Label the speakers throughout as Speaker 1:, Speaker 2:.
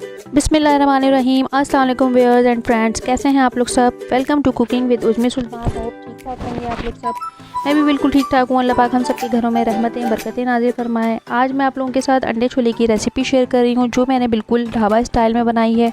Speaker 1: बिस्मिल्लाहिर्रहमानिर्रहीम। अस्सलाम वालेकुम व्यूअर्स एंड फ्रेंड्स, कैसे हैं आप लोग सब। Welcome to cooking with Uzmi Sultan. Hope ठीक ठाक होंगे आप लोग सब। मैं भी बिल्कुल ठीक ठाक हूँ। अल्लाह पाक हम सबके घरों में रहमतें बरकतें नाज़िल फरमाए। आज मैं आप लोगों के साथ अंडे छोले की रेसिपी शेयर कर रही हूँ, जो मैंने बिल्कुल ढाबा स्टाइल में बनाई है।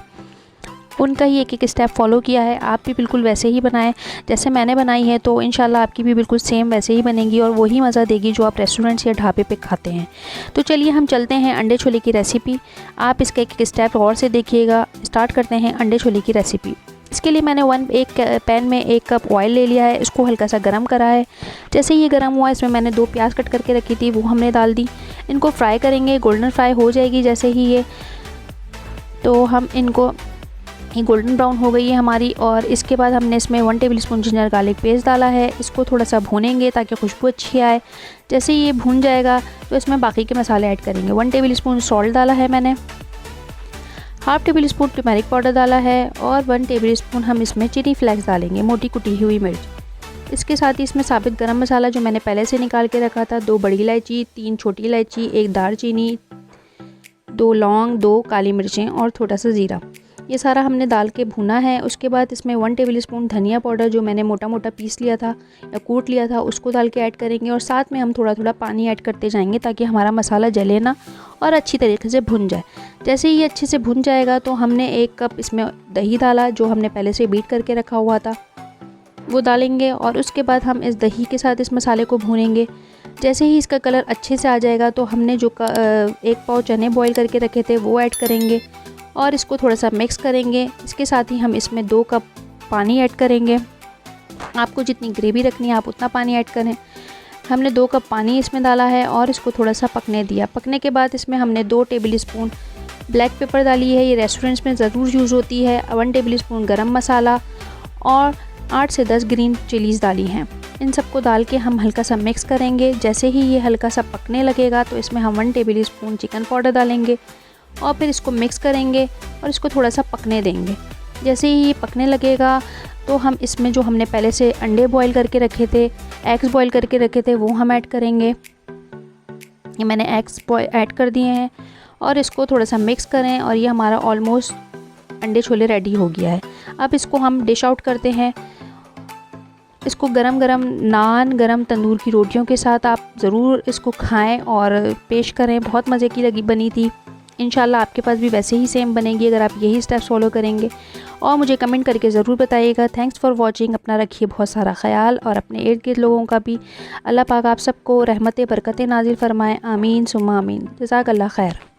Speaker 1: उनका ही एक एक स्टेप फॉलो किया है। आप भी बिल्कुल वैसे ही बनाएं जैसे मैंने बनाई है, तो इंशाल्लाह आपकी भी बिल्कुल सेम वैसे ही बनेगी और वही मज़ा देगी जो आप रेस्टोरेंट्स या ढाबे पे खाते हैं। तो चलिए हम चलते हैं अंडे छोले की रेसिपी। आप इसका एक एक स्टेप गौर से देखिएगा। स्टार्ट करते हैं अंडे छोले की रेसिपी। इसके लिए मैंने एक पैन में 1 कप ऑयल ले लिया है। इसको हल्का सा गर्म करा है। जैसे ही ये गर्म हुआ, इसमें मैंने 2 प्याज कट करके रखी थी, वो हमने डाल दी। इनको फ्राई करेंगे। गोल्डन फ्राई हो जाएगी जैसे ही ये, तो हम इनको ये गोल्डन ब्राउन हो गई है हमारी। और इसके बाद हमने इसमें 1 टेबलस्पून जिंजर गार्लिक पेस्ट डाला है। इसको थोड़ा सा भूनेंगे ताकि खुशबू अच्छी आए। जैसे ही ये भून जाएगा तो इसमें बाकी के मसाले ऐड करेंगे। 1 टेबलस्पून सॉल्ट डाला है मैंने, 1/2 टेबलस्पून टर्मरिक पाउडर डाला है और 1 टेबलस्पून हम इसमें चिली फ्लेक्स डालेंगे, मोटी कुटी हुई मिर्च। इसके साथ ही इसमें साबित गरम मसाला जो मैंने पहले से निकाल के रखा था, 2 बड़ी इलायची, 3 छोटी इलायची, 1 दालचीनी, 2 लौंग, 2 काली मिर्चें और थोड़ा सा ज़ीरा, ये सारा हमने डाल के भुना है। उसके बाद इसमें 1 टेबलस्पून धनिया पाउडर जो मैंने मोटा मोटा पीस लिया था या कूट लिया था, उसको डाल के ऐड करेंगे। और साथ में हम थोड़ा थोड़ा पानी ऐड करते जाएंगे ताकि हमारा मसाला जले ना और अच्छी तरीके से भुन जाए। जैसे ही ये अच्छे से भुन जाएगा तो हमने 1 कप इसमें दही डाला, जो हमने पहले से बीट करके रखा हुआ था, वो डालेंगे। और उसके बाद हम इस दही के साथ इस मसाले को भूनेंगे। जैसे ही इसका कलर अच्छे से आ जाएगा तो हमने जो 1 पाव चने बॉईल करके रखे थे वो ऐड करेंगे और इसको थोड़ा सा मिक्स करेंगे। इसके साथ ही हम इसमें 2 कप पानी ऐड करेंगे। आपको जितनी ग्रेवी रखनी है आप उतना पानी ऐड करें। हमने 2 कप पानी इसमें डाला है और इसको थोड़ा सा पकने दिया। पकने के बाद इसमें हमने 2 टेबलस्पून ब्लैक पेपर डाली है, ये रेस्टोरेंट्स में ज़रूर यूज़ होती है। 1 टेबलस्पून गरम मसाला और 8 से 10 ग्रीन चिलीज़ डाली हैं। इन सबको डाल के हम हल्का सा मिक्स करेंगे। जैसे ही ये हल्का सा पकने लगेगा तो इसमें हम 1 टेबलस्पून चिकन पाउडर डालेंगे और फिर इसको मिक्स करेंगे और इसको थोड़ा सा पकने देंगे। जैसे ही ये पकने लगेगा तो हम इसमें जो हमने पहले से अंडे बॉईल करके रखे थे, एग्स बॉईल करके रखे थे, वो हम ऐड करेंगे। ये मैंने एग्स ऐड कर दिए हैं और इसको थोड़ा सा मिक्स करें और ये हमारा ऑलमोस्ट अंडे छोले रेडी हो गया है। अब इसको हम डिश आउट करते हैं। इसको गरम गरम नान, गरम तंदूर की रोटियों के साथ आप ज़रूर इसको खाएं और पेश करें। बहुत मज़े की बनी थी। इंशाल्लाह आपके पास भी वैसे ही सेम बनेगी अगर आप यही स्टेप्स फॉलो करेंगे। और मुझे कमेंट करके ज़रूर बताइएगा। Thanks for watching. अपना रखिए बहुत सारा ख्याल और अपने इर्द गिर्द लोगों का भी। अल्लाह पाक आप सबको रहमतें बरकतें नाजिल फरमाएँ। आमीन सुम्मा आमीन। जज़ाकल्लाह खैर।